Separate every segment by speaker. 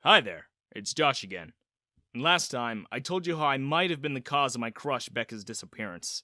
Speaker 1: Hi there, it's Josh again. And last time, I told you how I might have been the cause of my crush Becca's disappearance.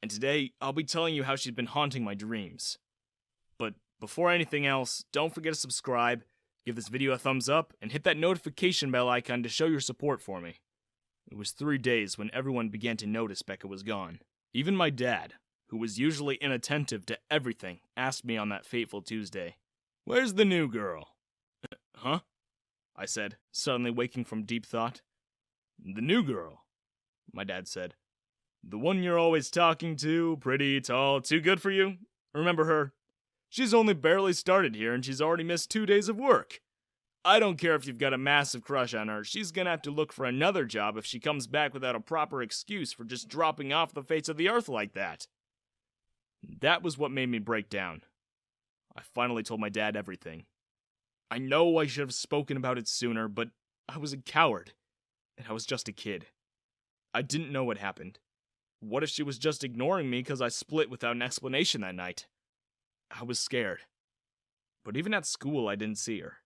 Speaker 1: And today, I'll be telling you how she's been haunting my dreams. But before anything else, don't forget to subscribe, give this video a thumbs up, and hit that notification bell icon to show your support for me. It was 3 days when everyone began to notice Becca was gone. Even my dad, who was usually inattentive to everything, asked me on that fateful Tuesday, "Where's the new girl?" Huh? I said, suddenly waking from deep thought. "The new girl," my dad said. "The one you're always talking to, pretty, tall, too good for you? Remember her? She's only barely started here and she's already missed 2 days of work. I don't care if you've got a massive crush on her, she's gonna have to look for another job if she comes back without a proper excuse for just dropping off the face of the earth like that." That was what made me break down. I finally told my dad everything. I know I should have spoken about it sooner, but I was a coward, and I was just a kid. I didn't know what happened. What if she was just ignoring me because I split without an explanation that night? I was scared. But even at school, I didn't see her.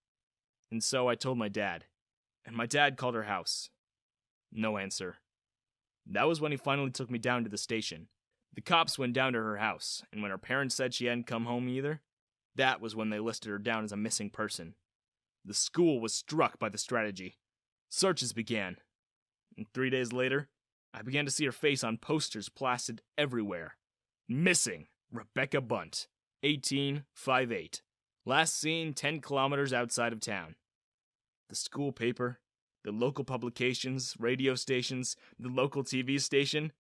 Speaker 1: And so I told my dad, and my dad called her house. No answer. That was when he finally took me down to the station. The cops went down to her house, and when her parents said she hadn't come home either, that was when they listed her down as a missing person. The school was struck by the strategy. Searches began. And 3 days later, I began to see her face on posters plastered everywhere. Missing, Rebecca Bunt, 1858. Last seen 10 kilometers outside of town. The school paper, the local publications, radio stations, the local TV station,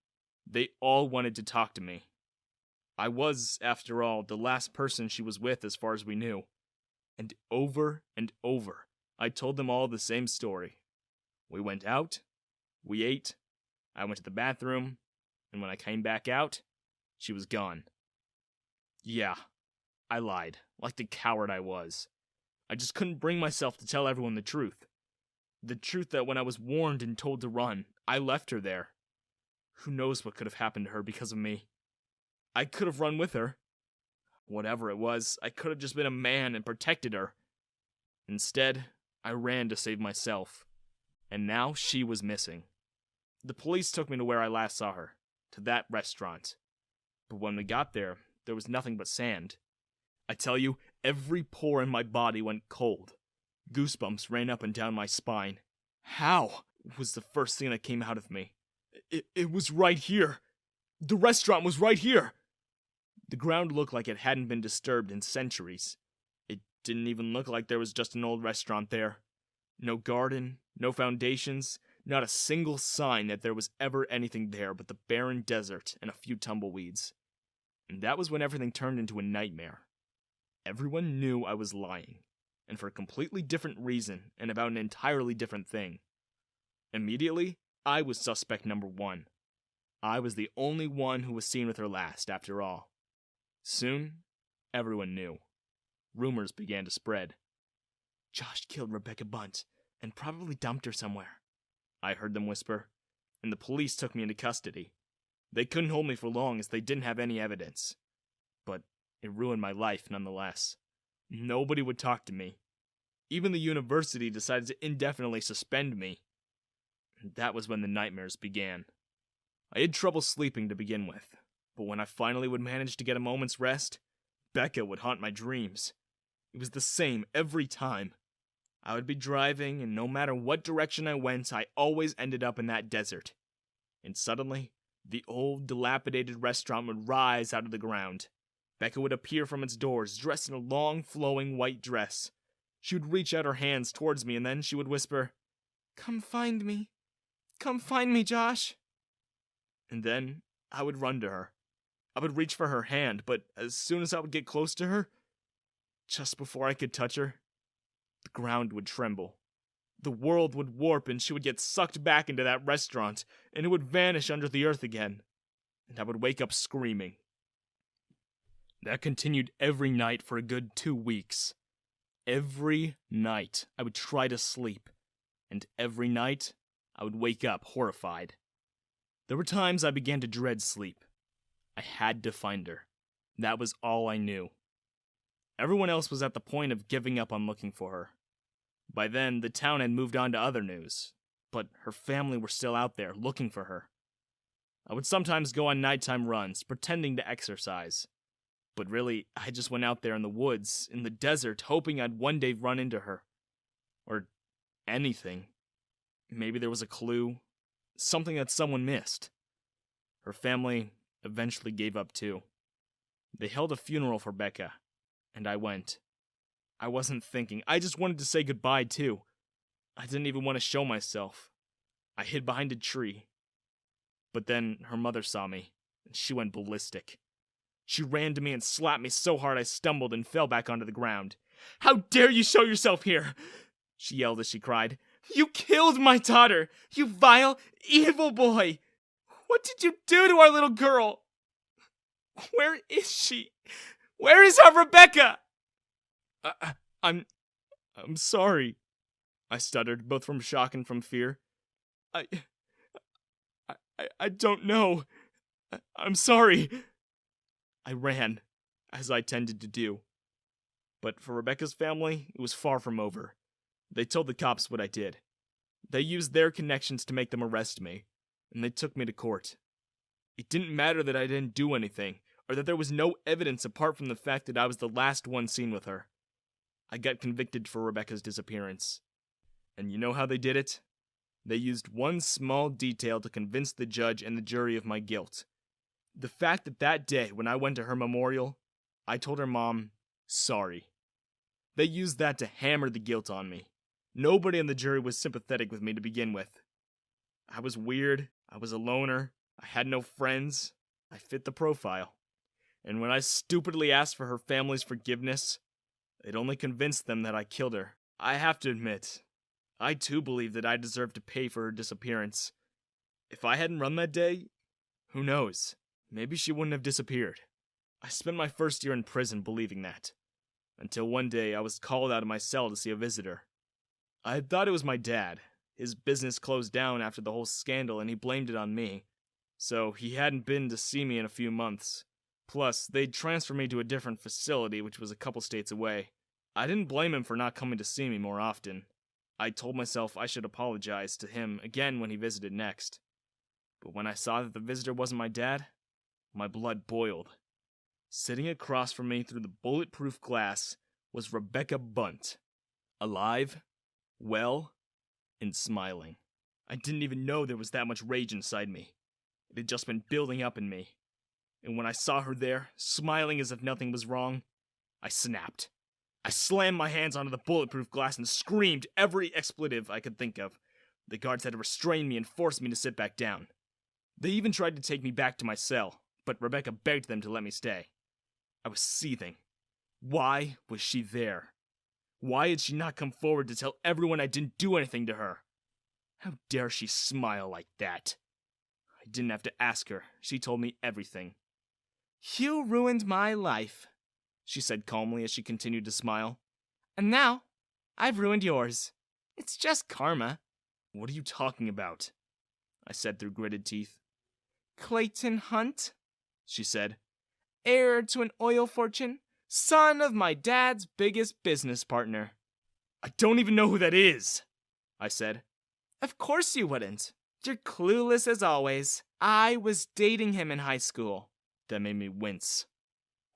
Speaker 1: they all wanted to talk to me. I was, after all, the last person she was with as far as we knew. And over, I told them all the same story. We went out, we ate, I went to the bathroom, and when I came back out, she was gone. Yeah, I lied, like the coward I was. I just couldn't bring myself to tell everyone the truth. The truth that when I was warned and told to run, I left her there. Who knows what could have happened to her because of me? I could have run with her. Whatever it was, I could have just been a man and protected her. Instead, I ran to save myself. And now she was missing. The police took me to where I last saw her, to that restaurant. But when we got there was nothing but sand. I tell you, every pore in my body went cold. Goosebumps ran up and down my spine. How? Was the first thing that came out of me. It was right here. The restaurant was right here. The ground looked like it hadn't been disturbed in centuries. It didn't even look like there was just an old restaurant there. No garden, no foundations, not a single sign that there was ever anything there but the barren desert and a few tumbleweeds. And that was when everything turned into a nightmare. Everyone knew I was lying, and for a completely different reason and about an entirely different thing. Immediately, I was suspect number 1. I was the only one who was seen with her last, after all. Soon, everyone knew. Rumors began to spread. "Josh killed Rebecca Bunt, and probably dumped her somewhere," I heard them whisper, and the police took me into custody. They couldn't hold me for long as they didn't have any evidence. But it ruined my life nonetheless. Nobody would talk to me. Even the university decided to indefinitely suspend me. And that was when the nightmares began. I had trouble sleeping to begin with, but when I finally would manage to get a moment's rest, Becca would haunt my dreams. It was the same every time. I would be driving, and no matter what direction I went, I always ended up in that desert. And suddenly, the old, dilapidated restaurant would rise out of the ground. Becca would appear from its doors, dressed in a long, flowing white dress. She would reach out her hands towards me, and then she would whisper, "Come find me. Come find me, Josh." And then I would run to her. I would reach for her hand, but as soon as I would get close to her, just before I could touch her, the ground would tremble. The world would warp and she would get sucked back into that restaurant, and it would vanish under the earth again. And I would wake up screaming. That continued every night for a good 2 weeks. Every night I would try to sleep, and every night I would wake up horrified. There were times I began to dread sleep. I had to find her. That was all I knew. Everyone else was at the point of giving up on looking for her. By then, the town had moved on to other news, but her family were still out there looking for her. I would sometimes go on nighttime runs, pretending to exercise. But really, I just went out there in the woods, in the desert, hoping I'd one day run into her. Or anything. Maybe there was a clue, something that someone missed. Her family eventually gave up too. They held a funeral for Becca, and I went. I wasn't thinking, I just wanted to say goodbye too. I didn't even want to show myself. I hid behind a tree. But then her mother saw me, and she went ballistic. She ran to me and slapped me so hard I stumbled and fell back onto the ground. "How dare you show yourself here?" she yelled as she cried. "You killed my daughter, you vile, evil boy! What did you do to our little girl? Where is she? Where is our Rebecca?" I'm sorry," I stuttered, both from shock and from fear. I don't know. I'm sorry." I ran, as I tended to do. But for Rebecca's family, it was far from over. They told the cops what I did. They used their connections to make them arrest me, and they took me to court. It didn't matter that I didn't do anything, or that there was no evidence apart from the fact that I was the last one seen with her. I got convicted for Rebecca's disappearance. And you know how they did it? They used one small detail to convince the judge and the jury of my guilt. The fact that day, when I went to her memorial, I told her mom, sorry. They used that to hammer the guilt on me. Nobody in the jury was sympathetic with me to begin with. I was weird, I was a loner, I had no friends, I fit the profile. And when I stupidly asked for her family's forgiveness, it only convinced them that I killed her. I have to admit, I too believe that I deserved to pay for her disappearance. If I hadn't run that day, who knows? Maybe she wouldn't have disappeared. I spent my first year in prison believing that. Until one day I was called out of my cell to see a visitor. I had thought it was my dad. His business closed down after the whole scandal and he blamed it on me. So he hadn't been to see me in a few months. Plus, they'd transferred me to a different facility which was a couple states away. I didn't blame him for not coming to see me more often. I told myself I should apologize to him again when he visited next. But when I saw that the visitor wasn't my dad, my blood boiled. Sitting across from me through the bulletproof glass was Rebecca Bunt. Alive, well, and smiling. I didn't even know there was that much rage inside me. It had just been building up in me. And when I saw her there, smiling as if nothing was wrong, I snapped. I slammed my hands onto the bulletproof glass and screamed every expletive I could think of. The guards had to restrain me and force me to sit back down. They even tried to take me back to my cell, but Rebecca begged them to let me stay. I was seething. Why was she there? Why had she not come forward to tell everyone I didn't do anything to her? How dare she smile like that? I didn't have to ask her. She told me everything. "You ruined my life," she said calmly as she continued to smile. "And now, I've ruined yours. It's just karma." "What are you talking about?" I said through gritted teeth. "Clayton Hunt," she said. "Heir to an oil fortune, son of my dad's biggest business partner." "I don't even know who that is," I said. "Of course you wouldn't. You're clueless as always. I was dating him in high school." That made me wince.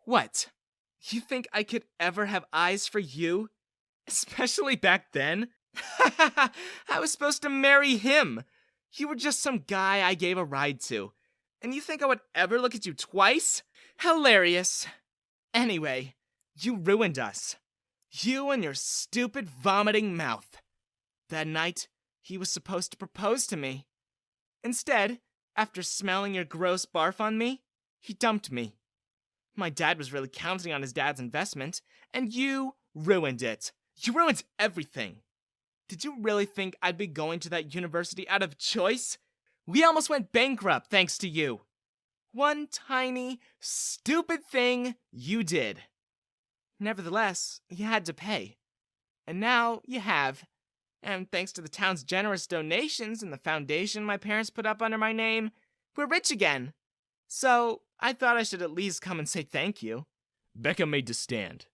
Speaker 1: "What? You think I could ever have eyes for you? Especially back then? I was supposed to marry him. You were just some guy I gave a ride to. And you think I would ever look at you twice? Hilarious. Anyway, you ruined us. You and your stupid vomiting mouth. That night, he was supposed to propose to me. Instead, after smelling your gross barf on me, he dumped me. My dad was really counting on his dad's investment, and you ruined it. You ruined everything. Did you really think I'd be going to that university out of choice? We almost went bankrupt thanks to you. One tiny, stupid thing you did. Nevertheless, you had to pay. And now you have. And thanks to the town's generous donations and the foundation my parents put up under my name, we're rich again. So, I thought I should at least come and say thank you." Becca made to stand,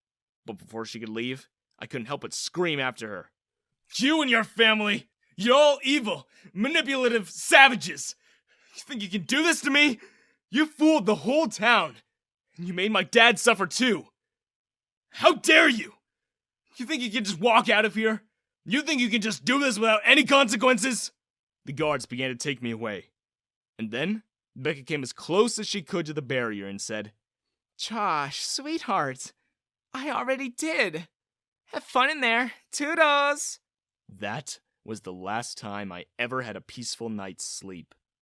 Speaker 1: but before she could leave, I couldn't help but scream after her. You and your family, you're all evil, manipulative savages. You think you can do this to me? You fooled the whole town. And you made my dad suffer too. How dare you? You think you can just walk out of here? You think you can just do this without any consequences? The guards began to take me away. And then, Becca came as close as she could to the barrier and said,
Speaker 2: Josh, sweetheart, I already did. Have fun in there. Toodles!
Speaker 1: That was the last time I ever had a peaceful night's sleep.